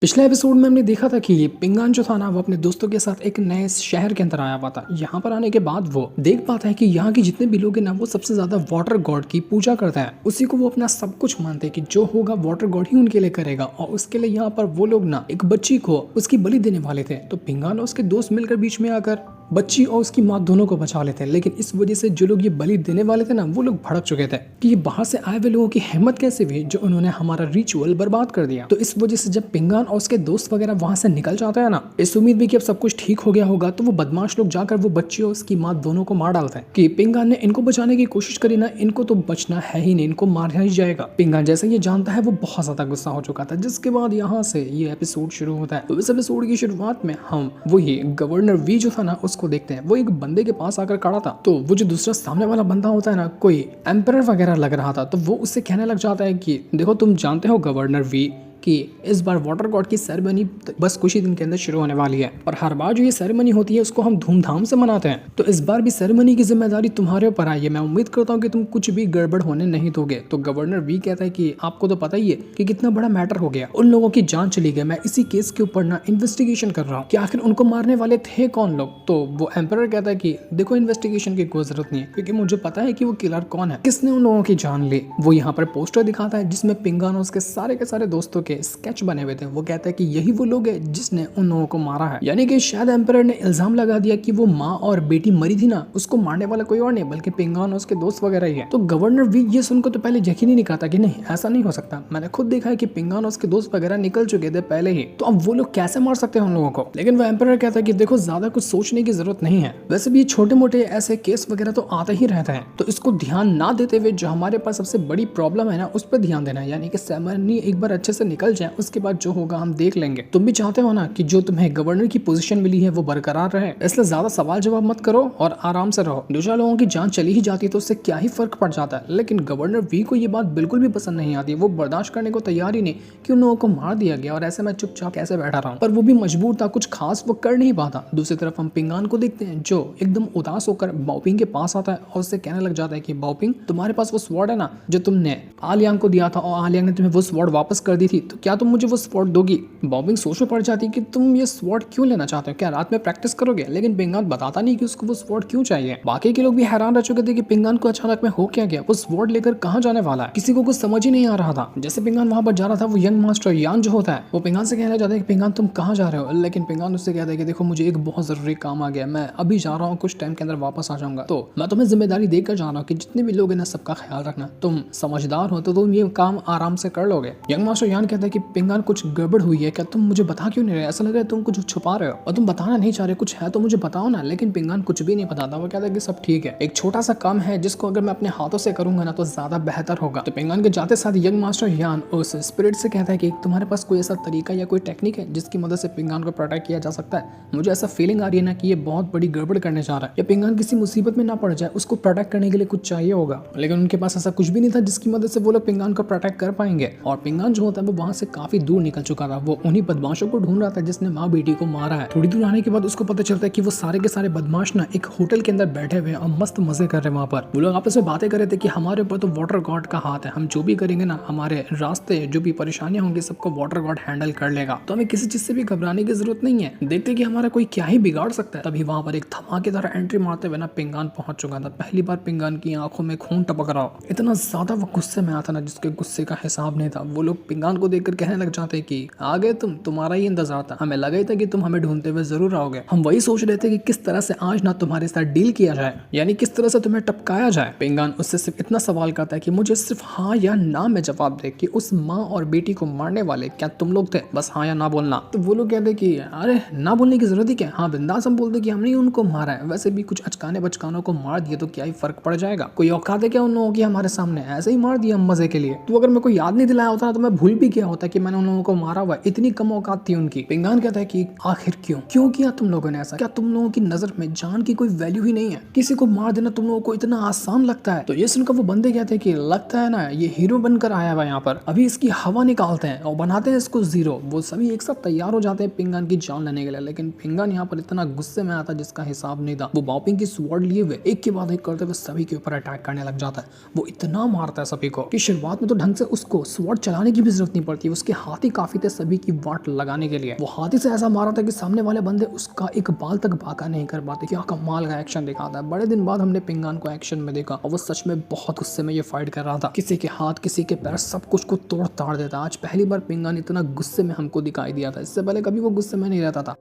पिछले एपिसोड में हमने देखा था कि पिंगान जो था ना वो अपने दोस्तों के साथ एक नए शहर के अंदर आया हुआ था। यहाँ पर आने के बाद वो देख पाता है कि यहाँ के जितने भी लोग हैं ना वो सबसे ज्यादा वाटर गॉड की पूजा करते हैं। उसी को वो अपना सब कुछ मानते हैं कि जो होगा वाटर गॉड ही उनके लिए करेगा। और उसके लिए यहाँ पर वो लोग ना एक बच्ची को उसकी बलि देने वाले थे। तो पिंगान और उसके दोस्त मिलकर बीच में आकर बच्ची और उसकी माँ दोनों को बचा लेते हैं। लेकिन इस वजह से जो लोग ये बलि देने वाले थे ना वो लोग भड़क चुके थे कि ये बाहर से आए हुए लोगों की हिम्मत कैसे हुई जो उन्होंने हमारा रिचुअल बर्बाद कर दिया। तो इस वजह से जब पिंगान और उसके दोस्त वगैरह वहां से निकल जाते हैं ना, इस उम्मीद में कि अब सब कुछ ठीक हो गया होगा, तो वो बदमाश लोग जाकर वो बच्ची और उसकी माँ दोनों को मार डालते हैं कि पिंगान ने इनको बचाने की कोशिश करी ना, इनको तो बचना है ही नहीं, इनको मारना ही जाएगा। पिंगान जैसे ये जानता है वो बहुत ज्यादा गुस्सा हो चुका था। जिसके बाद यहाँ से ये एपिसोड शुरू होता है। तो इस एपिसोड की शुरुआत में हम वो ये गवर्नर वी जो था ना उसको देखते हैं। वो एक बंदे के पास आकर खड़ा था। तो वो जो दूसरा सामने वाला बंदा होता है ना, कोई एम्परर वगैरह लग रहा था। तो वो उससे कहने लग जाता है कि देखो तुम जानते हो गवर्नर वी कि इस बार वाटर गॉड की सेरेमनी बस कुछ ही दिन के अंदर शुरू होने वाली है और हर बार जो ये सेरेमनी होती है उसको हम धूमधाम से मनाते हैं। तो इस बार भी सेरेमनी की जिम्मेदारी तुम्हारे ऊपर आई है। मैं उम्मीद करता हूँ कि तुम कुछ भी गड़बड़ होने नहीं दोगे। तो गवर्नर वी कहता है कि आपको तो पता ही है कि कितना बड़ा मैटर हो गया, उन लोगों की जान चली गई। मैं इसी केस के ऊपर ना इन्वेस्टिगेशन कर रहा हूँ कि आखिर उनको मारने वाले थे कौन लोग। तो वो एम्परर कहता है कि देखो इन्वेस्टिगेशन की कोई जरूरत नहीं है क्योंकि मुझे पता है कि वो किलर कौन है, किसने उन लोगों की जान ली। वो यहाँ पर पोस्टर दिखाता है जिसमें पिंगान और उसके सारे दोस्तों के स्केच बने हुए थे। वो कहता है कि यही वो लोग है जिसने उन लोगों को मारा है। यानी कि शायद एम्परर ने इल्जाम लगा दिया कि वो माँ और बेटी मरी थी ना, उसको मारने वाला कोई और नहीं बल्कि पिंगान और उसके दोस्त वगैरह ही है। तो गवर्नर वी ये सुनकर तो पहले यकीन ही नहीं करता कि नहीं ऐसा नहीं हो सकता। मैंने खुद देखा है कि पिंगान और उसके दोस्त वगैरह निकल चुके थे पहले ही, तो अब वो लोग कैसे मार सकते हैं उन लोगों को। लेकिन वो एम्परर कहता है कि देखो ज्यादा कुछ सोचने की जरूरत नहीं है, वैसे भी छोटे मोटे ऐसे केस वगैरह तो आते ही रहते हैं, तो इसको ध्यान ना देते हुए जो हमारे पास सबसे बड़ी प्रॉब्लम है ना उस पर ध्यान देना है। यानी कि सेरेमनी एक बार अच्छे से निकल जाए, उसके बाद जो होगा हम देख लेंगे। तुम भी चाहते हो ना कि जो तुम्हें गवर्नर की पोजीशन मिली है वो बरकरार रहे, इसलिए ज्यादा सवाल जवाब मत करो और आराम से रहो। दो चार लोगों की जान चली ही जाती है तो उससे क्या ही फर्क पड़ जाता है। लेकिन गवर्नर वी को ये बात बिल्कुल भी पसंद नहीं आती। वो बर्दाश्त करने को तैयार ही नहीं कि उन लोगों को मार दिया गया और ऐसे मैं चुपचाप कैसे बैठा रहा हूँ। पर वो भी मजबूर था, कुछ खास वो कर नहीं पाता। दूसरी तरफ हम पिंगान को देखते हैं जो एकदम उदास होकर बाओपिंग के पास आता है और उससे कहने लग जाता है कि बाओपिंग तुम्हारे पास वो स्वॉर्ड है ना जो तुमने आलियांग को दिया था और आलियांग ने तुम्हें वो स्वॉर्ड वापस कर दी थी, तो क्या तुम मुझे वो स्वॉर्ड दोगी। बाओपिंग सोच में पड़ जाती है कि तुम ये स्वॉर्ड क्यों लेना चाहते हो, क्या रात में प्रैक्टिस करोगे। लेकिन पिंगान बताता नहीं कि उसको वो स्वॉर्ड क्यों चाहिए। बाकी के लोग भी हैरान रह चुके थे कि पिंगान को अचानक में हो क्या गया, वो स्वॉर्ड लेकर कहाँ जाने वाला है। किसी को कुछ समझ ही नहीं आ रहा था। जैसे पिंगान वहां पर जा रहा था, वो यंग मास्टर यान जो होता है वो पिंगान से कहना चाहता है कि पिंगान तुम कहाँ जा रहे हो। लेकिन पिंगान उससे कहता है कि देखो मुझे एक बहुत जरूरी काम आ गया, मैं अभी जा रहा हूँ, कुछ टाइम के अंदर वापस आ जाऊंगा। तो मैं तुम्हें जिम्मेदारी देकर जा रहा हूँ कि जितने भी लोग हैं ना सबका ख्याल रखना। तुम समझदार हो तो तुम ये काम आराम से कर लोगे। यंग मास्टर यान कहता है कि पिंगान कुछ गड़बड़ हुई है क्या, तुम मुझे बता क्यों नहीं रहे, ऐसा लग रहा है तुम कुछ छुपा रहे हो और तुम बताना नहीं चाह रहे, कुछ है तो मुझे बताओ ना। लेकिन पिंगान कुछ भी नहीं बताता। वो कहता है कि सब ठीक है, एक छोटा सा काम है जिसको अगर मैं अपने हाथों से करूंगा ना तो ज्यादा बेहतर होगा। तो पिंगान के जाते साथ यंग मास्टर यान उस स्पिरिट से कहता है कि तुम्हारे पास कोई ऐसा तरीका या कोई टेक्निक है जिसकी मदद से पिंगान को प्रोटेक्ट किया जा सकता है। मुझे ऐसा फीलिंग आ रही है ना कि ये बहुत बड़ी गड़बड़ करने जा रहा है या पिंगान किसी मुसीबत में ना पड़ जाए, उसको प्रोटेक्ट करने के लिए कुछ चाहिए होगा। लेकिन उनके पास ऐसा कुछ भी नहीं था जिसकी मदद से वो लोग पिंगान को प्रोटेक्ट कर पाएंगे। और पिंगान जो होता है वो वहां से काफी दूर निकल चुका था। वो उन्हीं बदमाशों को ढूंढ रहा था जिसने माँ बेटी को मारा है। थोड़ी दूर आने के बाद उसको पता चलता है कि वो सारे के सारे बदमाश ना एक होटल के अंदर बैठे हुए और मस्त मजे कर रहे हैं। वहां पर वो लोग आपस में बातें कर रहे थे कि हमारे ऊपर तो वाटर गॉड का हाथ है, हम जो भी करेंगे ना, हमारे रास्ते जो भी परेशानियां होंगी सबको वाटर गॉड हैंडल कर लेगा, तो हमें किसी चीज से भी घबराने की जरूरत नहीं है, देखते कि हमारा कोई क्या ही बिगाड़ सकता है। तभी वहां पर एक धमाकेदार एंट्री मारते हुए ना पिंगान पहुंच चुका था। पहली बार पिंगान की आंखों में खून टपक रहा, इतना ज्यादा वो गुस्से में आता ना जिसके गुस्से का हिसाब नहीं था। वो लोग पिंगान को देखकर कहने लग जाते कि आ गए तुम, तुम्हारा ही इंतजार था, हमें लगा ही था कि तुम हमें ढूंढते हुए जरूर आओगे। हम वही सोच रहे थे कि किस तरह से आज ना तुम्हारे साथ डील किया जाए, यानी किस तरह से तुम्हें टपकाया जाए। पिंगान उससे सिर्फ इतना सवाल करता है कि मुझे सिर्फ हाँ या ना में जवाब दे कि उस माँ और बेटी को मारने वाले क्या तुम लोग थे, बस हाँ या ना बोलना। तो वो लोग कहते कि अरे ना बोलने की जरूरत ही क्या, हाँ बिंदास हम बोलते कि हमने उनको मारा है, वैसे भी कुछ अचकाने बचकानों को मार दिए तो क्या ही फर्क पड़ जाएगा, कोई औकात है क्या उन लोगों की हमारे सामने, ऐसे ही मार दिया मजे के लिए। तो अगर मैं कोई याद नहीं दिलाया होता ना तो मैं भूल भी गया होता कि मैंने उन लोगों को मारा हुआ, इतनी कम औकात थी उनकी। पिंगान कहता है कि आखिर क्यों किया तुम लोगों ने ऐसा, क्या तुम लोगों की नजर में जान की कोई वैल्यू ही नहीं है, किसी को मार देना तुम लोगों को इतना आसान लगता है। तो ये सुनकर वो बंदे कहते हैं कि लगता है ना ये हीरो बनकर आया हुआ यहाँ पर, अभी इसकी हवा निकालते हैं और बनाते हैं इसको जीरो। वो सभी एक साथ तैयार हो जाते हैं पिंगान की जान लेने के लिए। लेकिन पिंगान यहाँ पर इतना गुस्से में आता जिसका हिसाब नहीं था। वो बाओपिंग की स्वॉर्ड लिए हुए एक के बाद एक करते हुए सभी के ऊपर अटैक करने लग जाता है। वो इतना मारता है सभी को कि शुरुआत में तो ढंग से उसको स्वॉर्ड चलाने की भी जरूरत नहीं ऊपर थी, उसके हाथी काफी थे सभी की वाट लगाने के लिए। वो हाथी से ऐसा मारा था कि सामने वाले बंदे उसका एक बाल तक भागा नहीं कर पाते। क्या कमाल का एक्शन दिखाता है। बड़े दिन बाद हमने पिंगान को एक्शन में देखा और वो सच में बहुत गुस्से में ये फाइट कर रहा था। किसी के हाथ, किसी के पैर, सब कुछ को तोड़ ताड़ देता। आज पहली बार पिंगान इतना गुस्से में हमको दिखाई दिया था। इससे पहले कभी वो गुस्से में नहीं रहता था।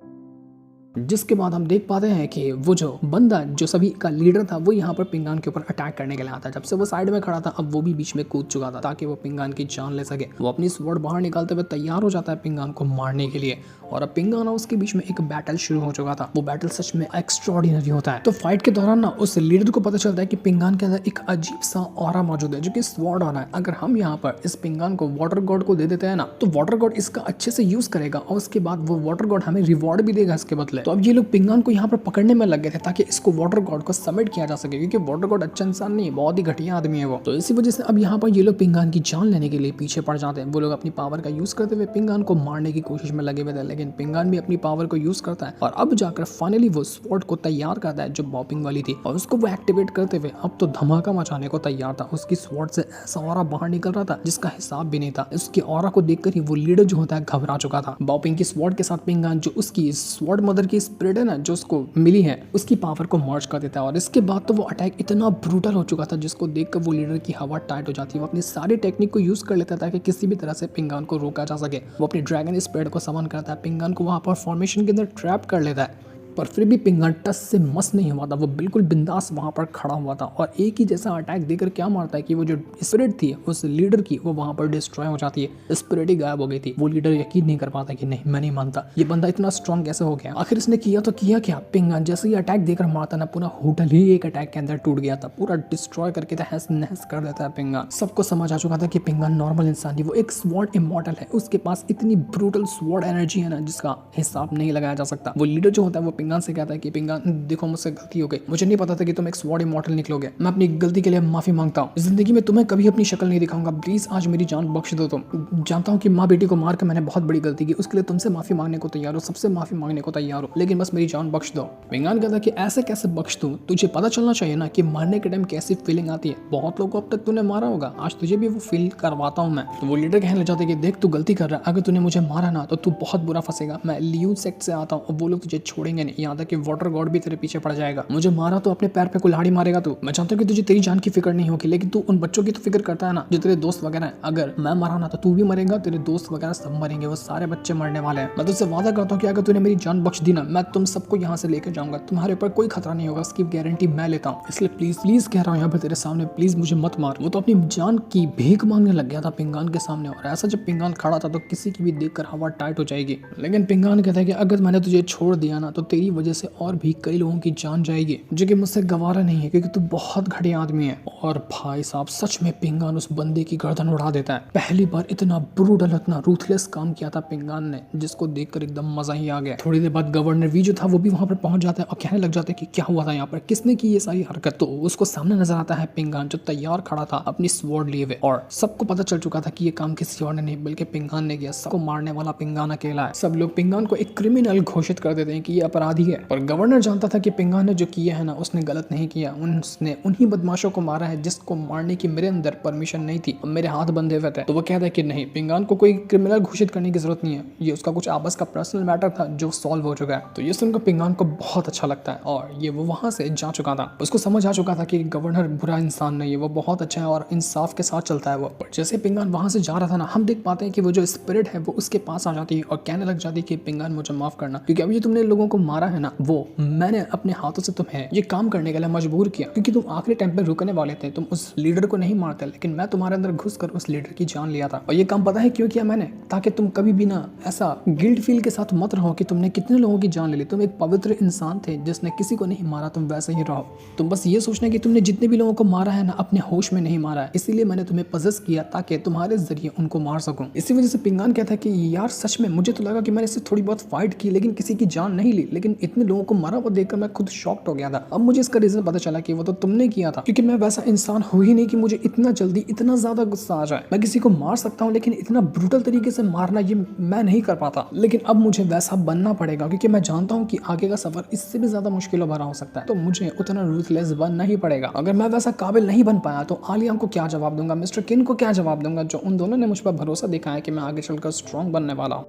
जिसके बाद हम देख पाते हैं कि वो जो बंदा जो सभी का लीडर था वो यहाँ पर पिंगान के ऊपर अटैक करने के लिए आता है। जब से वो साइड में खड़ा था अब वो भी बीच में कूद चुका था ताकि वो पिंगान की जान ले सके। वो अपनी स्वॉर्ड बाहर निकालते हुए तैयार हो जाता है पिंगान को मारने के लिए और अब पिंगान और उसके बीच में एक बैटल शुरू हो चुका था। वो बैटल सच में एक्स्ट्रॉर्डिनरी होता है। तो फाइट के दौरान ना उस लीडर को पता चलता है कि पिंगान के अंदर एक अजीब सा ऑरा मौजूद है जो कि स्वॉर्ड ऑरा है। अगर हम यहाँ पर इस पिंगान को वाटर गॉड को दे देते हैं ना तो वाटर गॉड इसका अच्छे से यूज करेगा और उसके बाद वो वाटर गॉड हमें रिवॉर्ड भी देगा इसके बदले। तो अब ये लोग पिंगान को यहाँ पर पकड़ने में लग गए थे ताकि इसको वाटर गॉड को सबमिट किया जा सके, क्योंकि वाटर गॉड अच्छा इंसान नहीं है, बहुत ही घटिया आदमी है वो। तो इसी वजह से अब यहाँ पर ये लोग पिंगान की जान लेने के लिए पीछे पड़ जाते हैं। वो लोग अपनी पावर का यूज करते हुए पिंगान को मारने की कोशिश में लगे हुए थे, लेकिन पिंगान भी अपनी पावर को यूज करता है और अब जाकर फाइनली वो स्वॉर्ड को तैयार करता है जो बॉपिंग वाली थी और उसको वो एक्टिवेट करते हुए अब तो धमाका मचाने को तैयार था। उसकी स्वॉर्ड से ऐसा ऑरा बाहर निकल रहा था जिसका हिसाब भी नहीं था। उसकी ऑरा को देखकर ही वो लीडर जो होता है घबरा चुका था। बॉपिंग की स्वॉर्ड के साथ पिंगान जो उसकी स्वॉर्ड मदर की स्पिरिट है ना जो उसको मिली है उसकी पावर को मर्ज कर देता है और इसके बाद तो वो अटैक इतना ब्रूटल हो चुका था जिसको देखकर वो लीडर की हवा टाइट हो जाती है। वो अपनी सारी टेक्निक को यूज कर लेता था कि किसी भी तरह से पिंगान को रोका जा सके। वो अपनी ड्रैगन स्पिरिट को समन करता है, पिंगान को वहां पर फॉर्मेशन के अंदर ट्रैप कर लेता है, पर फिर भी पिंगान टस से मस नहीं हुआ था। वो बिल्कुल बिंदास वहां पर खड़ा हुआ था और एक ही जैसा अटैक देकर क्या मारता है कि वो जो स्पिरिट थी उस लीडर की वो वहां पर डिस्ट्रॉय हो जाती है। स्पिरिट ही गायब हो गई थी। वो लीडर यकीन नहीं कर पाता कि नहीं मैं नहीं मानता ये बंदा इतना स्ट्रॉन्ग कैसे हो गया। आखिर इसने किया तो किया क्या। पिंगान जैसे ही अटैक देकर मारता ना पूरा होटल ही एक अटैक के अंदर टूट गया था, पूरा डिस्ट्रॉय करके तहस नहस कर देता है पिंगान। सबको समझ आ चुका था कि पिंगान नॉर्मल इंसान नहीं, वो एक स्वॉर्ड इमॉर्टल है। उसके पास इतनी ब्रूटल स्वॉर्ड एनर्जी है ना जिसका हिसाब नहीं लगाया जा सकता। वो लीडर जो होता है वो पिंगान से कहता है कि देखो मुझसे गलती हो गई, मुझे नहीं पता था कि तुम एक स्वॉर्ड इमॉर्टल निकलोगे, मैं अपनी गलती के लिए माफी मांगता हूँ। जिंदगी में तुम्हें कभी अपनी शक्ल नहीं दिखाऊंगा, प्लीज आज मेरी जान बख्श दो। तुम जानता हूँ कि माँ बेटी को मार के मैंने बहुत बड़ी गलती की, उसके लिए तुमसे माफी मांगने को तैयार हो, सबसे माफी मांगने को तैयार हो, लेकिन बस मेरी जान बख्श दो। पिंगान कहता है कि ऐसे कैसे बख्श दूं, तुझे पता चलना चाहिए ना कि मरने के टाइम कैसी फीलिंग आती है। बहुत लोगों को अब तक तूने मारा होगा, आज तुझे भी वो फील करवाता हूँ मैं। तो वो लीडर कहने लग जाते कि देख तू गलती कर रहा है, अगर तूने मुझे मारा ना तो तू बहुत बुरा फंसेगा। मैं लियू सेक्ट से आता हूँ और वो लोग तुझे छोड़ेंगे नहीं, यहाँ तक कि वाटर गॉड भी तेरे पीछे पड़ जाएगा। मुझे मारा तो अपने पैर पे कुल्हाड़ी मारेगा तू। मैं जानता हूँ कि तुझे तेरी जान की फिक्र नहीं होगी, लेकिन तू उन बच्चों की तो फिक्र करता है ना जो तेरे दोस्त वगैरह हैं। अगर मैं मरा ना तो तू भी मरेगा, तेरे दोस्त वगैरह सब मरेंगे, वो सारे बच्चे मरने वाले हैं। मैं तुझसे वादा करता हूँ कि अगर तूने मेरी जान बख्श दी ना मैं तुम सबको यहाँ से लेकर जाऊंगा, तुम्हारे ऊपर कोई खतरा नहीं होगा, उसकी गारंटी मैं लेता हूँ। इसलिए प्लीज प्लीज कह रहा हूँ यहाँ पे तेरे सामने, प्लीज मुझे मत मार। वो तो अपनी जान की भीख मांगने लग गया था पिंगान के सामने और ऐसा जब पिंगान खड़ा था तो किसी की भी देखकर हवा टाइट हो जाएगी। लेकिन पिंगान कहता है कि अगर मैंने तुझे छोड़ दिया ना तो तेरी वजह से और भी कई लोगों की जान जाएगी, जो कि मुझसे गवारा नहीं है क्योंकि तू बहुत घटिया आदमी है। और भाई साहब सच में पिंगान उस बंदे की गर्दन उड़ा देता है। पहली बार इतना ब्रूटल इतना रूथलेस काम किया था पिंगान ने जिसको देखकर एकदम मजा ही आ गया। थोड़ी देर बाद गवर्नर वी जो था वो भी वहां पर पहुंच जाता है और कहने लग जाता है कि क्या हुआ था यहाँ पर, किसने की ये सारी हरकत। तो उसको सामने नजर आता है पिंगान जो तैयार खड़ा था अपनी स्वॉर्ड लिए हुए और सबको पता चल चुका था कि ये काम किसी और ने नहीं बल्कि पिंगान ने किया। सबको मारने वाला पिंगान अकेला है। सब लोग पिंगान को एक क्रिमिनल घोषित कर देते हैं कि ये अपराधी है, पर गवर्नर जानता था कि पिंगान ने जो किया है ना उसने गलत नहीं किया, उसने उन्हीं बदमाशों को मारा है जिसको मारने की मेरे अंदर परमिशन नहीं थी, मेरे हाथ बंधे हुए थे। तो वो कहता है कि नहीं, पिंगान को कोई क्रिमिनल घोषित करने की जरूरत नहीं है, ये उसका कुछ आपस का पर्सनल मैटर था जो सॉल्व हो चुका है। तो ये सुनकर पिंगान को बहुत अच्छा लगता है और ये वो वहां से जा चुका था। उसको समझ आ चुका था कि गवर्नर बुरा इंसान नहीं है, वो बहुत अच्छा है और इंसाफ के साथ चलता है वो। पर जैसे पिंगान वहां से जा रहा था ना हम देख पाते हैं कि वो जो स्पिरिट है वो उसके पास आ जाती है और कहने लग जाती है कि पिंगान मुझे माफ करना, क्योंकि अभी तुमने लोगों को मारा है ना वो मैंने अपने हाथों से तुम्हें ये काम करने के लिए मजबूर किया, क्योंकि तुम आखिरी टाइम पे रुकने वाले थे, तुम उस लीडर को नहीं मारते, लेकिन मैं तुम्हारे अंदर घुसकर उस लीडर की जान लिया था। और ये काम पता है क्यों किया मैंने, ताकि तुम कभी भी ना ऐसा गिल्ट फील के साथ मत रहो कि तुमने कितने लोगों की जान ले ली। तुम एक पवित्र इंसान थे जिसने किसी को नहीं मारा, तुम वैसे ही रहो। तुम बस ये सोचना कि तुमने जितने भी लोगों को मारा है ना अपने होश में नहीं मारा है, इसीलिए मैंने तुम्हें पजेस किया ताकि तुम्हारे जरिए उनको मार सकूं। इसी वजह से पिंगान कहता है कि यार सच में मुझे तो लगा कि मैंने इससे थोड़ी बहुत फाइट की लेकिन किसी की जान नहीं ली, लेकिन लेकिन इतने लोगों को मरा हुआ देखकर मैं खुद शॉक्ड हो गया था। अब मुझे इसका रीजन पता चला कि वो तो तुमने किया था, क्योंकि मैं वैसा इंसान हो ही नहीं कि मुझे इतना जल्दी इतना ज्यादा गुस्सा आ जाए। मैं किसी को मार सकता हूँ लेकिन इतना ब्रूटल तरीके से मारना ये मैं नहीं कर पाता, लेकिन अब मुझे वैसा बनना पड़ेगा क्योंकि मैं जानता हूँ कि आगे का सफर इससे भी ज्यादा मुश्किलों भरा हो सकता है। तो मुझे उतना रूथलेस बनना ही पड़ेगा। अगर मैं वैसा काबिल नहीं बन पाया तो आलिया को क्या जवाब दूंगा, मिस्टर किन को क्या जवाब दूंगा, जो उन दोनों ने मुझ पर भरोसा दिखाया कि मैं आगे चलकर स्ट्रांग बनने वाला हूँ।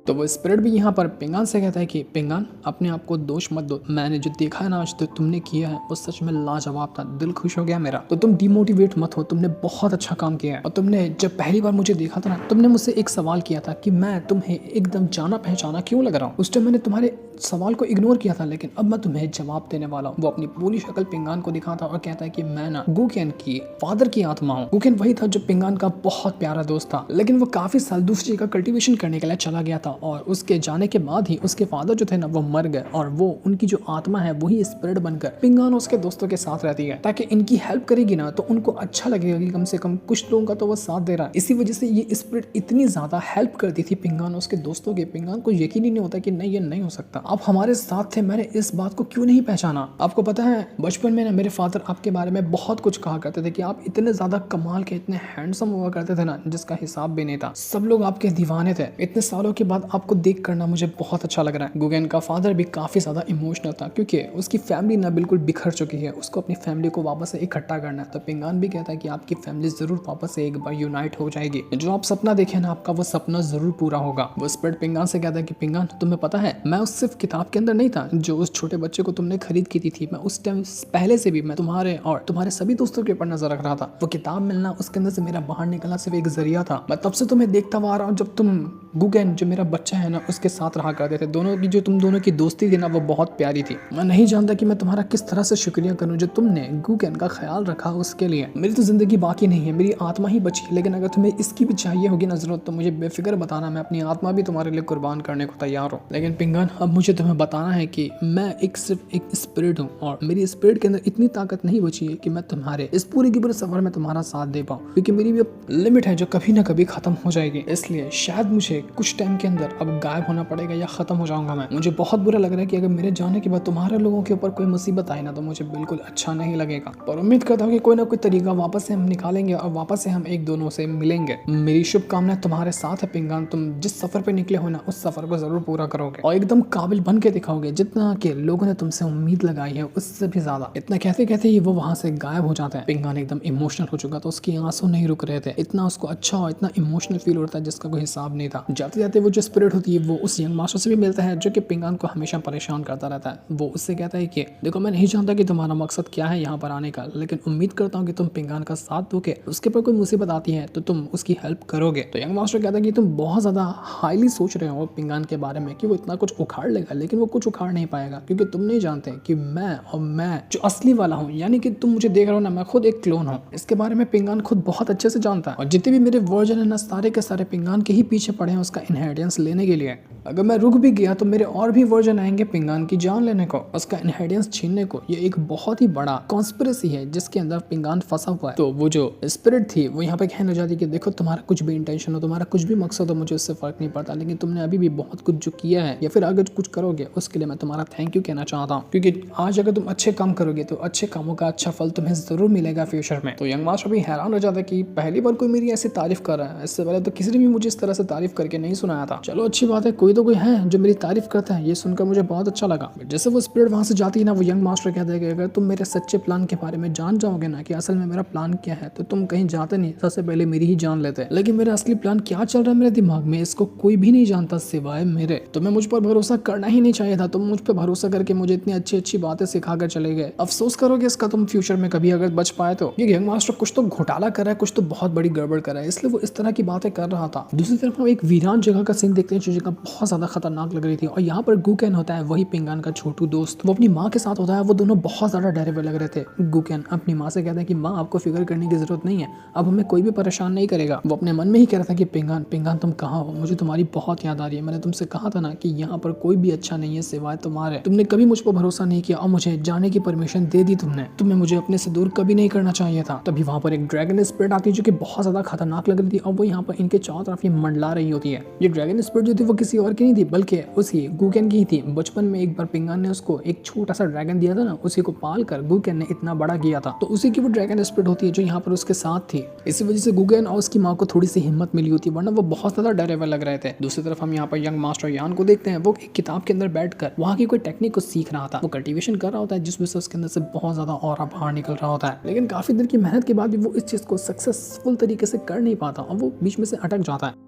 तो वो स्पिरिट भी यहाँ पर पिंगान से कहता है कि पिंगान, अपने आप को दोष मत दो। मैंने जो देखा है ना आज, तो तुमने किया है वो सच में लाजवाब था। दिल खुश हो गया मेरा। तो तुम डिमोटिवेट मत हो, तुमने बहुत अच्छा काम किया है। और तुमने जब पहली बार मुझे देखा था ना, तुमने मुझसे एक सवाल किया था कि मैं तुम्हें एकदम जाना पहचाना क्यों लग रहा हूँ। उस टाइम मैंने तुम्हारे सवाल को इग्नोर किया था, लेकिन अब मैं तुम्हें जवाब देने वाला हूँ। वो अपनी पूरी शक्ल पिंगान को दिखाता और कहता है कि मैं ना गुकेन की फादर की आत्मा हूँ। गुकेन वही था जो पिंगान का बहुत प्यारा दोस्त था, लेकिन वो काफी साल दूसरी जगह कल्टीवेशन करने के लिए चला गया था और उसके जाने के बाद ही उसके फादर जो थे ना वो मर गए, और वो उनकी जो आत्मा है वही स्पिरिट बनकर पिंगान उसके दोस्तों के साथ रहती है, ताकि इनकी हेल्प करेगी ना तो उनको अच्छा लगेगा कि कम से कम कुछ लोगों का तो वो साथ दे रहा है। इसी वजह से ये स्पिरिट इतनी ज्यादा हेल्प करती थी पिंगान उसके दोस्तों के। पिंगान को यकीन ही नहीं होता कि नहीं, ये नहीं हो सकता, आप हमारे साथ थे, मैंने इस बात को क्यों नहीं पहचाना। आपको पता है बचपन में ना मेरे फादर आपके बारे में बहुत कुछ कहा करते थे कि आप इतने ज्यादा कमाल के, इतने हैंडसम हुआ करते थे ना, जिसका हिसाब भी नहीं था। सब लोग आपके दीवाने थे। इतने सालों के बाद आपको देख करना मुझे बहुत अच्छा लग रहा है। गुगेन का फादर भी काफी ज्यादा इमोशनल था क्योंकि उसकी फैमिली ना बिल्कुल बिखर चुकी है, उसको अपनी फैमिली को वापस से इकट्ठा करना है। तो पिंगान भी कहता है कि आपकी फैमिली जरूर वापस से एक बार यूनाइट हो जाएगी। जो आप सपना देखे ना, आपका वो सपना जरूर पूरा होगा। वो स्पिरिट पिंगान से कहता है कि पिंगान, तुम्हें पता है मैं उस सिर्फ किताब के अंदर नहीं था जो उस छोटे बच्चे को तुमने खरीद की थी। मैं उस टाइम पहले से भी मैं तुम्हारे और तुम्हारे सभी दोस्तों के ऊपर नजर रख रहा था। वो किताब मिलना, उसके अंदर से मेरा बाहर निकलना सिर्फ एक जरिया था। मैं तब से तुम्हें देखता हुआ आ रहा हूँ जब तुम गुगेन जो मेरा बच्चा है ना उसके साथ रहा करते थे। दोनों की जो तुम दोनों की दोस्ती थी ना वो बहुत प्यारी थी। मैं नहीं जानता कि मैं तुम्हारा किस तरह से शुक्रिया करूं जो तुमने गुगेन का ख्याल रखा उसके लिए। मेरी तो जिंदगी बाकी नहीं है, मेरी आत्मा ही बची है, लेकिन अगर तुम्हें इसकी भी चाहिए होगी ना जरूरत तो मुझे बेफिक्र बताना, मैं अपनी आत्मा भी तुम्हारे लिए कुर्बान करने को तैयार हूँ। लेकिन पिंगान, अब मुझे तुम्हें बताना है कि मैं सिर्फ एक स्पिरिट हूँ और मेरी स्पिरिट के अंदर इतनी ताकत नहीं बची है कि मैं तुम्हारे इस पूरे के पूरे सफर में तुम्हारा साथ दे पाऊँ, क्योंकि मेरी भी लिमिट है जो कभी ना कभी खत्म हो जाएगी। इसलिए शायद मुझे कुछ टाइम के अंदर अब गायब होना पड़ेगा या खत्म हो जाऊंगा मैं। मुझे बहुत बुरा लग रहा है कि अगर मेरे जाने के बाद तुम्हारे लोगों के ऊपर कोई मुसीबत आई ना तो मुझे बिल्कुल अच्छा नहीं लगेगा, पर उम्मीद करता हूँ कि कोई ना कोई तरीका वापस से हम निकालेंगे और वापस से हम एक दोनों से मिलेंगे। मेरी शुभकामनाएं तुम्हारे साथ है पिंगान। तुम जिस सफर पे निकले हो ना उस सफर को जरूर पूरा करोगे और एकदम काबिल बन के दिखाओगे, जितना के लोगों ने तुमसे उम्मीद लगाई है उससे भी ज्यादा। इतना कहते कहते ही वो वहां से गायब हो जाता है। पिंगान एकदम इमोशनल हो चुका था, उसके आंसू नहीं रुक रहे थे। इतना उसको अच्छा और इतना इमोशनल फील होता है जिसका कोई हिसाब नहीं था। जाते जाते वो जो स्पिरिट होती है वो उस यंग मास्टर से भी मिलता है जो कि पिंगान को हमेशा परेशान करता रहता है। वो उससे कहता है कि देखो, मैं नहीं जानता कि तुम्हारा मकसद क्या है यहाँ पर आने का, लेकिन उम्मीद करता हूँ कि तुम पिंगान का साथ दोगे, उसके ऊपर कोई मुसीबत आती है तो तुम उसकी हेल्प करोगे। तो यंग मास्टर कहता है कि तुम बहुत ज्यादा हाईली सोच रहे हो पिंगान के बारे में कि वो इतना कुछ उखाड़ लेगा, लेकिन वो कुछ उखाड़ नहीं पाएगा क्योंकि तुम नहीं जानते कि मैं जो असली वाला हूँ, यानी कि तुम मुझे देख रहे हो ना, मैं खुद एक क्लोन हूँ। इसके बारे में पिंगान खुद बहुत अच्छे से जानता है और जितने भी मेरे वर्जन है ना सारे के सारे पिंगान के ही पीछे पड़े हैं उसका इनहेरिटेंस लेने के लिए। अगर मैं रुक भी गया तो मेरे और भी वर्जन आएंगे पिंगान की जान लेने को, उसका इनहेरिटेंस छीनने को। ये एक बहुत ही बड़ा कॉन्स्पिरेसी है जिसके अंदर पिंगान फंसा हुआ है। तो वो जो स्पिरिट थी वो यहाँ पे कहने जाती कि देखो, तुम्हारा कुछ भी इंटेंशन हो, तुम्हारा कुछ भी मकसद हो, मुझे उससे फर्क नहीं पड़ता, लेकिन तुमने अभी भी बहुत कुछ जो किया है या फिर आगे कुछ करोगे उसके लिए मैं तुम्हारा थैंक यू कहना चाहता हूँ, क्योंकि आज अगर तुम अच्छे काम करोगे तो अच्छे कामों का अच्छा फल तुम्हें जरूर मिलेगा फ्यूचर में। तो यंग मास्टर भी हैरान हो जाता है कि पहली बार कोई मेरी ऐसी तारीफ कर रहा है, इससे पहले तो किसी ने भी मुझे इस तरह से तारीफ करके नहीं सुनाया था। चलो अच्छी बात है, कोई तो कोई है जो मेरी तारीफ करता है, ये सुनकर मुझे बहुत अच्छा लगा। जैसे वो स्पिरिट वहां से जाती है ना, वो यंग मास्टर कहता है कि अगर तुम मेरे सच्चे प्लान के बारे में जान जाओगे ना कि असल में मेरा प्लान क्या है तो तुम कहीं जाते नहीं, सबसे पहले मेरी ही जान लेते। लेकिन मेरा असली प्लान क्या चल रहा है मेरे दिमाग में, इसको कोई भी नहीं जानता सिवाय मेरे। तुम्हें मुझ पर भरोसा करना ही नहीं चाहिए था, तुम मुझ पर भरोसा करके मुझे इतनी अच्छी अच्छी बातें सिखा कर चले गए। अफसोस करोगे इसका तुम फ्यूचर में कभी अगर बच पाए तो। ये यंग मास्टर कुछ तो घोटाला कर रहा है, कुछ तो बहुत बड़ी गड़बड़ कर रहा है, इसलिए वो इस तरह की बातें कर रहा था। दूसरी तरफ हम एक वीरान जगह का सीन देखते हैं जो जगह बहुत ज्यादा खतरनाक लग रही थी, और यहाँ पर गुकेन होता है वही पिंगान का छोटू दोस्त, वो अपनी माँ के साथ होता है। वो दोनों बहुत ज्यादा डरे हुए लग रहे थे। गुकेन अपनी माँ से कहता है कि माँ, आपको फिक्र करने की जरूरत नहीं है, अब हमें कोई भी परेशान नहीं करेगा। वो अपने मन में ही कह रहा था कि पिंगान तुम कहाँ हो, मुझे तुम्हारी बहुत याद आ रही है। मैंने तुमसे कहा था ना कि यहाँ पर कोई भी अच्छा नहीं है सिवाय तुम्हारे। तुमने कभी मुझ पर भरोसा नहीं किया और मुझे जाने की परमिशन दे दी तुमने। तुम्हें मुझे अपने से दूर कभी नहीं करना चाहिए था। तभी वहाँ पर एक ड्रैगन स्पिरिट आती है जो कि बहुत ज्यादा खतरनाक लग रही थी और वो यहाँ पर इनके चारों तरफ ये मंडला रही होती है। ये ड्रैगन स्पीड जो थी वो किसी और की नहीं थी बल्कि उसी गुकेन की ही थी। बचपन में एक बार पिंगान ने उसको एक छोटा सा ड्रैगन दिया था ना, उसी को पाल कर गुकेन ने इतना बड़ा किया था, तो उसी की वो ड्रैगन स्पीड होती है जो यहाँ पर उसके साथ थी। इसी वजह से गुकेन और उसकी माँ को थोड़ी सी हिम्मत मिली होती, वरना वो बहुत ज्यादा डरे हुए लग रहे थे। दूसरी तरफ हम यहाँ पर यंग मास्टर यान को देखते हैं, वो एक किताब के अंदर बैठकर वहाँ की कोई टेक्निक को सीख रहा था। वो कल्टीवेशन कर रहा होता है जिस वजह से उसके अंदर से बहुत ज्यादा ऑरा बाहर निकल रहा होता है, लेकिन काफी देर की मेहनत के बाद भी वो इस चीज को सक्सेसफुल तरीके से कर नहीं पाता और वो बीच में से अटक जाता है।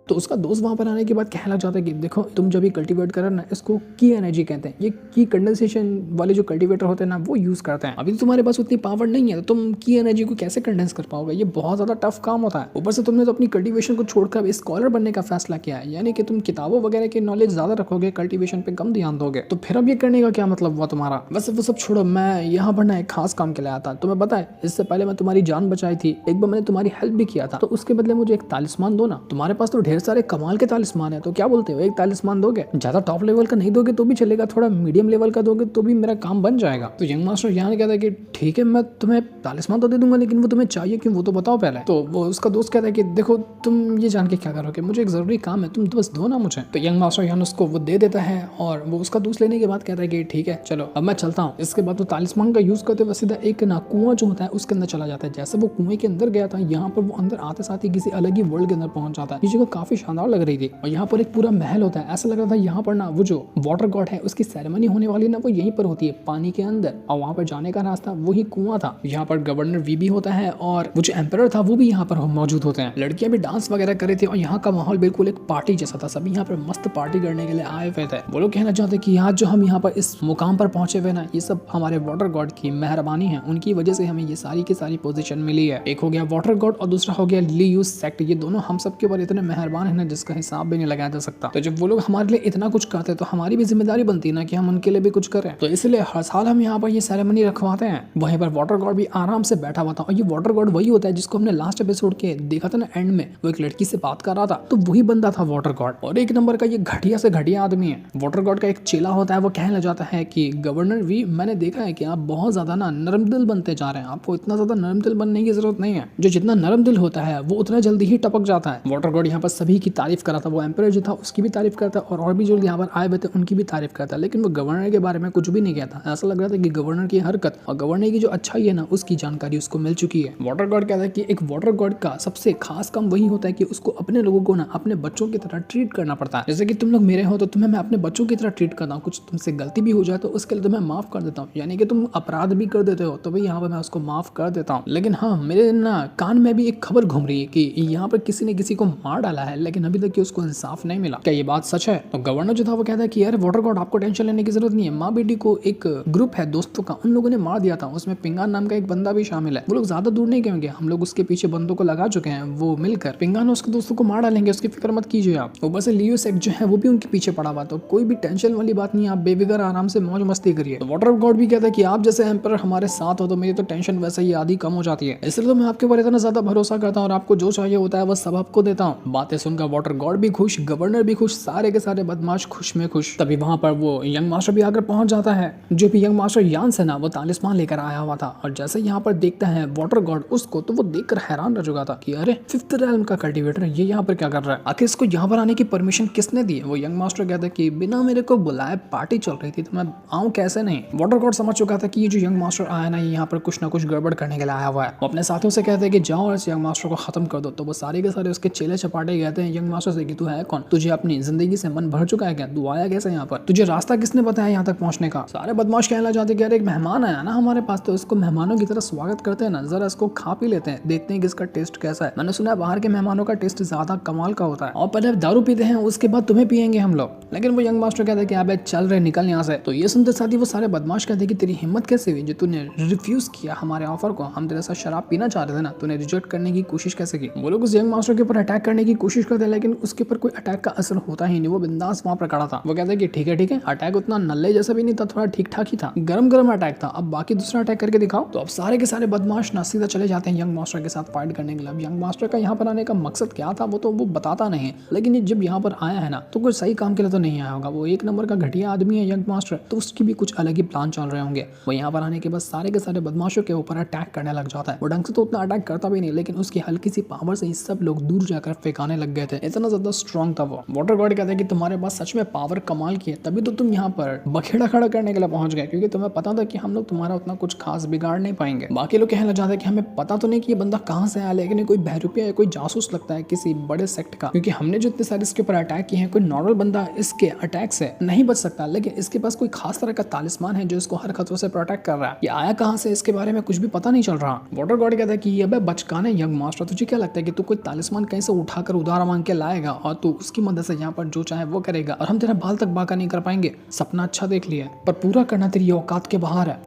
तो उसका दोस्त वहां पर आने के बाद कहने लग जाता है कि देखो तुम जब भी कल्टीवेट कर ना, इसको की एनर्जी कहते हैं। ये की कंडेंसेशन वाले जो कल्टीवेटर होते हैं ना वो यूज करते हैं। अभी तो तुम्हारे पास उतनी पावर नहीं है, तो तुम की एनर्जी को कैसे कंडेंस कर पाओगे? ये बहुत ज्यादा टफ काम होता है। ऊपर से तुमने तो अपनी कल्टीवेशन को छोड़कर स्कॉलर बनने का फैसला किया है, यानी कि तुम किताबों वगैरह की नॉलेज ज्यादा रखोगे, कल्टीवेशन पे कम ध्यान दोगे। तो फिर अब ये करने का क्या मतलब हुआ तुम्हारा? वैसे वो सब छोड़ो, मैं यहाँ पर ना एक खास काम के लिए आता। तुम्हें पता है इससे पहले मैं तुम्हारी जान बचाई थी, एक बार मैंने तुम्हारी हेल्प भी किया था, तो उसके बदले मुझे एक तालिस्मान दो ना। तुम्हारे पास तो ढेर सारे कमाल के तालिस्मान है, तो क्या बोलते हो एक तालिस्मान दोगे? ज्यादा टॉप लेवल का नहीं दोगे तो भी चलेगा, थोड़ा मीडियम लेवल का दोगे तो भी मेरा काम बन जाएगा। तो यंग मास्टर यहाँ कहता है कि ठीक है मैं तुम्हें तालिस्मान तो दे दूंगा, लेकिन वो तुम्हें चाहिए क्यों वो तो बताओ पहले। तो वो उसका दोस्त कहता है कि देखो तुम ये जान के क्या करोगे, मुझे एक जरूरी काम है, तुम तो बस दो ना मुझे। तो यंग मास्टर यहाँ उसको वो दे देता है और वो उसका दोस्त लेने के बाद कहता है कि ठीक है चलो अब मैं चलता हूँ। इसके बाद वो तालिस्मान का यूज करते हुए सीधा एक ना कुआं जो होता है उसके अंदर चला जाता है। जैसे वो कुएं के अंदर गया था, यहाँ पर वो अंदर आते साथ ही किसी अलग ही वर्ल्ड के अंदर पहुंच जाता है। ये जगह काफी शानदार लग रही थी और यहाँ पर एक पूरा महल होता है। ऐसा लग रहा था यहाँ पर ना वो जो वाटर गॉड है उसकी सेरेमनी होने वाली ना वो यहीं पर होती है पानी के अंदर, और वहाँ पर जाने का रास्ता वही कुआं था। यहाँ पर गवर्नर वी भी होता है और वो जो एम्परर था वो भी यहाँ पर मौजूद होते हैं। लड़कियां भी डांस वगैरह कर रही थी और यहाँ का माहौल बिल्कुल एक पार्टी जैसा था। सभी यहाँ पर मस्त पार्टी करने के लिए आए हुए थे। वो लोग कहना चाहते कि आज जो हम यहाँ पर इस मुकाम पर पहुंचे हुए ना, ये सब हमारे वाटर गॉड की मेहरबानी है, उनकी वजह से हमें ये सारी की सारी पोजीशन मिली है। एक हो गया वाटर गॉड और दूसरा हो गया लियूस सेक्ट। ये दोनों हम सब के ऊपर इतने मेहरबान है ना जिसका हिसाब भी नहीं लगाया जा सकता। तो जब वो लोग हमारे लिए इतना कुछ करते हैं तो हमारी भी जिम्मेदारी बनती है ना कि हम उनके लिए भी कुछ करें। तो इसलिए हर साल हम यहाँ पर ये सेरेमनी रखवाते हैं। वहीं पर वाटर गॉड भी आराम से बैठा हुआ था और ये वाटर गॉड वही होता है जिसको हमने लास्ट एपिसोड के देखा था ना, एंड में वो एक लड़की से बात कर रहा था, तो वही बंदा था वाटर गॉड। और एक नंबर का ये घटिया से घटिया आदमी है। वाटर गॉड का एक चेला होता है, वो कहने लग जाता है कि गवर्नर वी, मैंने देखा है कि आप बहुत ज्यादा ना नरम दिल बनते जा रहे हैं, आपको इतना ज्यादा नरम दिल बनने की जरूरत नहीं है। जो जितना नरम दिल होता है वो उतना जल्दी ही टपक जाता है। वाटर गॉड यहाँ पर सभी की तारीफ करा था, वो एम्परर जो था उसकी भी तारीफ करता और भी जो यहाँ पर आए हुए थे उनकी भी तारीफ करता, लेकिन वो गवर्नर के बारे में कुछ भी नहीं कहता। ऐसा लग रहा था कि गवर्नर की हरकत और गवर्नर की जो अच्छाई है ना उसकी जानकारी उसको मिल चुकी है। वाटर गॉड कहता है कि एक वाटर गॉड का सबसे खास काम वही होता है कि उसको अपने लोगों को ना अपने बच्चों की तरह ट्रीट करना पड़ता है। जैसे कि तुम लोग मेरे हो तो तुम्हें मैं अपने बच्चों की तरह ट्रीट करता हूँ। कुछ तुमसे गलती भी हो जाए तो उसके लिए तुम्हें माफ कर देता हूँ, यानी कि तुम अपराध भी कर देते हो तो भाई यहाँ पर मैं उसको माफ कर देता हूँ। लेकिन हाँ, मेरे ना कान में भी एक खबर घूम रही है कि यहाँ पर किसी ने किसी को मार डाला है, लेकिन अभी तक उसको इंसाफ नहीं मिला। क्या ये बात सच है? तो गवर्नर जो था वो कहता है कि यार वाटर गॉड आपको टेंशन लेने की जरूरत नहीं है। माँ बेटी को एक ग्रुप है दोस्तों का, उन लोगों ने मार दिया था, उसमें पिंगान नाम का एक बंदा भी शामिल है। वो लोग ज्यादा दूर नहीं गएंगे, हम लोग उसके पीछे बंदों को लगा चुके हैं, वो मिलकर पिंगान और उसके दोस्तों को मार डालेंगे, उसकी फिक्र मत कीजिए आप। ऊपर से लियो सेक्ट जो है वो भी उनके पीछे पड़ा हुआ, तो कोई भी टेंशन वाली बात नहीं है, आप बेफिक्र आराम से मौज मस्ती करिए। तो वाटर गॉड भी कहता है कि आप जैसे एम्परर हमारे साथ हो तो मेरी तो टेंशन वैसे ही आधी कम हो जाती है, इसलिए तो मैं आपके ऊपर इतना ज्यादा भरोसा करता हूँ और आपको जो चाहिए होता है वो सब आपको देता हूँ। बातें सुनकर वाटर गॉड भी खुश, गवर्नर भी खुश, सारे के सारे बदमाश खुश में खुश। तभी वहां पर वो यंग मास्टर भी आकर पहुंच जाता है, जो भी यंग मास्टर यान से ना वो तालिस्मान लेकर आया हुआ था। और जैसे यहाँ पर देखता है वाटर गॉड उसको, तो वो देखकर हैरान रह चुका था कि अरे फिफ्थ रेल्म का कल्टीवेटर ये यहाँ पर क्या कर रहा है, आखिर इसको यहाँ पर आने की परमिशन किसने दी? वो यंग मास्टर कहता है कि बिना मेरे को बुलाए पार्टी चल रही थी तो मैं आऊँ कैसे नहीं। वाटर गॉड समझ चुका था कि ये जो यंग मास्टर आया ना, यहाँ पर कुछ ना कुछ गड़बड़ करने के लिए आया हुआ है। वो अपने साथियों से कहते हैं कि जाओ और इस यंग मास्टर को खत्म कर दो। तो वो सारे के सारे उसके चेले चपाटे कहते हैं यंग मास्टर से कि तू है कौन, तुझे अपनी जिंदगी से मन भर चुका है क्या, तू आया कैसे यहाँ पर, तुझे रास्ता किसने बताया यहाँ तक पहुंचने का? सारे बदमाश कहना चाहते कि यार एक मेहमान आया ना हमारे पास, तो इसको मेहमानों की तरह स्वागत करते हैं ना, जरा इसको खा पी लेते हैं, देखते हैं कि इसका टेस्ट कैसा है। मैंने सुना है बाहर के मेहमानों का टेस्ट ज्यादा कमाल का होता है, और पहले दारू पीते हैं उसके बाद तुम्हें पियेंगे हम लोग। लेकिन वो यंग मास्टर कहते हैं कि अबे चल रहे निकल यहाँ से। तो ये सुनते साथ ही वो सारे बदमाश कहते हैं कि तेरी हिम्मत कैसे हुई जो तूने रिफ्यूज किया हमारे ऑफर को, हम तेरे साथ शराब पीना चाह रहे थे ना, तूने रिजेक्ट करने की कोशिश कैसे की? वो लोग उस यंग मास्टर के ऊपर अटैक करने की कोशिश करते हैं, लेकिन उसके ऊपर कोई अटैक का असर होता ही नहीं, वो बिंदास वहां पर खड़ा था। वो कहते हैं कि ठीक है, अटैक उतना नल्ले जैसा भी नहीं था, थोड़ा ठीक ठाक ही था, गरम अटैक था, अब बाकी दूसरा अटैक करके दिखाओ। तो अब सारे के सारे बदमाश ना सीधा चले जाते हैं यंग मास्टर के साथ फाइट करने के लिए। यंग मास्टर का यहाँ पर आने का मकसद क्या था वो तो वो बताता नहीं है, लेकिन जब यहाँ पर आया है ना तो कोई सही काम के लिए तो नहीं आया होगा, वो एक नंबर का घटिया आदमी है यंग मास्टर, तो उसकी भी कुछ अलग ही प्लान चल रहे होंगे। वो यहाँ पर आने के बाद सारे के सारे बदमाशों के ऊपर अटैक करने लग जाता है। वो ढंग से तो उतना अटैक करता भी नहीं, लेकिन उसकी हल्की सी पावर से ही सब लोग दूर जाकर फेंकाने लग गए थे, इतना ज्यादा स्ट्रॉन्ग था वो। वाटर गॉड कहते हैं कि तुम्हारे पास सच में पावर कमाल की है, तभी तो तुम यहाँ पर बखेड़ा खड़ा करने के लिए पहुंच गए, क्योंकि तुम्हें पता था कि हम लोग तुम्हारा उतना कुछ खास बिगाड़ नहीं पाएंगे। बाकी लोग कहने लग जाते हैं कि हमें पता तो नहीं कि ये बंदा कहाँ से आया, लेकिन कोई बहरूपिया या कोई जासूस लगता है किसी बड़े सेक्ट का, क्योंकि हमने जो इतने सारे इसके ऊपर अटैक किए हैं, कोई नॉर्मल बंदा इसके अटैक से नहीं बच सकता, लेकिन इसके पास कोई खास तरह का तालिस्मान है जो इसको हर खतरों से प्रोटेक्ट कर रहा है। ये आया कहाँ से इसके बारे में कुछ भी पता नहीं चल रहा। वाटर गॉड कहता है कि ये बचकाने यंग मास्टर, तुझे क्या लगता है कि तू कोई तालिस्मान कहीं से उठाकर उधार मांग के लाएगा और तू उसकी मदद से यहाँ पर जो चाहे वो करेगा और हम तेरा बाल तक बाका नहीं कर पाएंगे? सपना अच्छा देख लिया, पर पूरा करना तेरी औकात के बाहर है।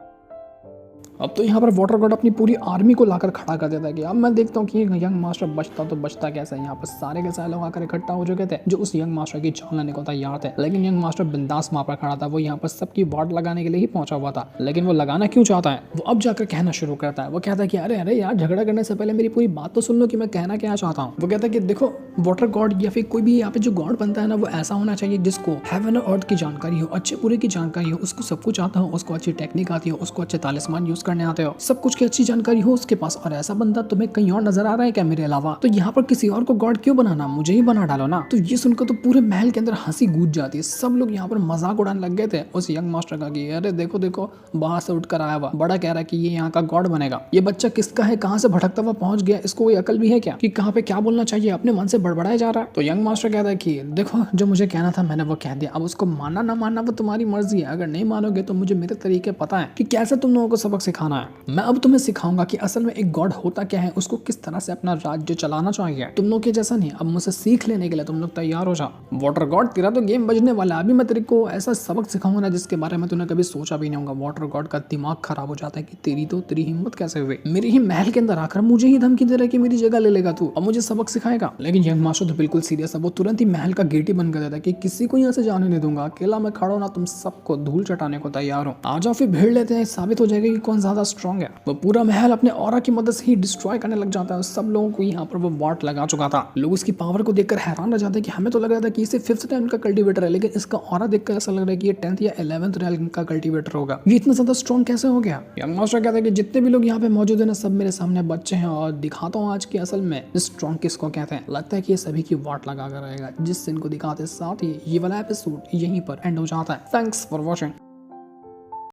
अब तो यहाँ पर वाटर गॉड अपनी पूरी आर्मी को लाकर खड़ा कर देता है कि अब मैं देखता हूँ कि यंग मास्टर बचता तो बचता कैसे। यहाँ पर सारे के सारे लोग आकर इकट्ठा हो चुके थे जो उस यंग मास्टर की जान लेने को तैयार थे, लेकिन यंग मास्टर बिंदास वहाँ पर खड़ा था। वो यहाँ पर सबकी वार्ड लगाने के लिए ही पहुंचा हुआ था, लेकिन वो लगाना क्यों चाहता है वो अब जाकर कहना शुरू करता है। वो कहता है कि अरे अरे यार, झगड़ा करने से पहले मेरी पूरी बात तो सुन लो कि मैं कहना क्या चाहता हूँ। वो कहता है कि देखो वाटर गॉड या फिर कोई भी यहाँ पे जो गॉड बनता है ना, वो ऐसा होना चाहिए जिसको हेवन और अर्थ की जानकारी हो, अच्छे बुरे की जानकारी हो, उसको सब कुछ आता हो, उसको अच्छी टेक्निक आती हो, उसको अच्छे तालिस्मान यूज करने आते हो, सब कुछ की अच्छी जानकारी हो उसके पास। और ऐसा बंदा तुम्हें कहीं और नजर आ रहा है क्या मेरे अलावा? तो यहाँ पर किसी और को गॉड क्यों बनाना, मुझे ही बना डालो ना। तो ये सुनकर तो पूरे महल के अंदर हंसी गूंज जाती है। सब लोग यहाँ पर मजाक उड़ाने लग गए थे उस यंग मास्टर का कि अरे देखो देखो, बाहर से उठकर आया हुआ बड़ा कह रहा है कि ये यहाँ का गॉड बनेगा। ये बच्चा किसका है, कहाँ से भटकता हुआ पहुंच गया, इसको कोई अकल भी है क्या कि कहाँ पे क्या बोलना चाहिए, अपने मन से बड़बड़ाया जा रहा है। तो यंग मास्टर कहता है कि देखो जो मुझे कहना था मैंने वो कह दिया, अब उसको मानना ना मानना वो तुम्हारी मर्जी है। अगर नहीं मानोगे तो मुझे मेरे तरीके पता है कि कैसे तुम लोगों को सबक सिखाना है। मैं अब तुम्हें सिखाऊंगा कि असल में एक गॉड होता क्या है, उसको किस तरह से अपना राज्य चलाना चाहिए। तुम लोग के जैसा नहीं, अब मुझसे सीख लेने के लिए तुम लोग तैयार हो जाओ। वाटर गॉड तेरा तो गेम बजने वाला है, अभी मैं तेरे को ऐसा सबक सिखाऊंगा ना जिसके बारे में तूने कभी सोचा भी नहीं होगा। वाटर गॉड का दिमाग खराब हो जाता है कि तेरी हिम्मत कैसे हुई, मेरे ही महल के अंदर आकर मुझे ही धमकी दे रहा है कि मेरी जगह ले लेगा तू और मुझे सबक सिखाएगा। लेकिन यंग मास्टर तो बिल्कुल सीरियस है, वो तुरंत ही महल का गेट ही बंद कर देता है कि किसी को यहाँ से जाने नहीं दूंगा, अकेला मैं खड़ा हूं ना, तुम सबको धूल चटाने को तैयार हो, आ जाओ फिर भीड़ लेते हैं, साबित हो जाएगा कि कौन ज्यादा स्ट्रॉन्ग है। वो पूरा महल अपने ऑरा की मदद से ही डिस्ट्रॉय करने लग जाता है। सब लोगों को यहाँ पर वो वाट लगा चुका था। लोग उसकी पावर को देखकर हैरान रह जाते हैं कि हमें तो लग रहा था कि इसे 5th रैंक का कल्टीवेटर है, लेकिन इसका ऑरा देखकर ऐसा लग रहा है कि ये 10th या 11th रैंक का कल्टीवेटर होगा। ये इतना ज्यादा स्ट्रॉन्ग कैसे हो गया? यंग मास्टर कहता है कि जितने भी लोग यहाँ पे मौजूद है ना, सब मेरे सामने बच्चे हैं और दिखाता हूँ आज की असल में स्ट्रॉन्ग किसको कहते हैं। लगता है कि ये सभी की वाट लगा कर रहेगा, जिससे इनको दिखाते साथ ही ये वाला एपिसोड यहीं पर एंड हो जाता है। Thanks for watching.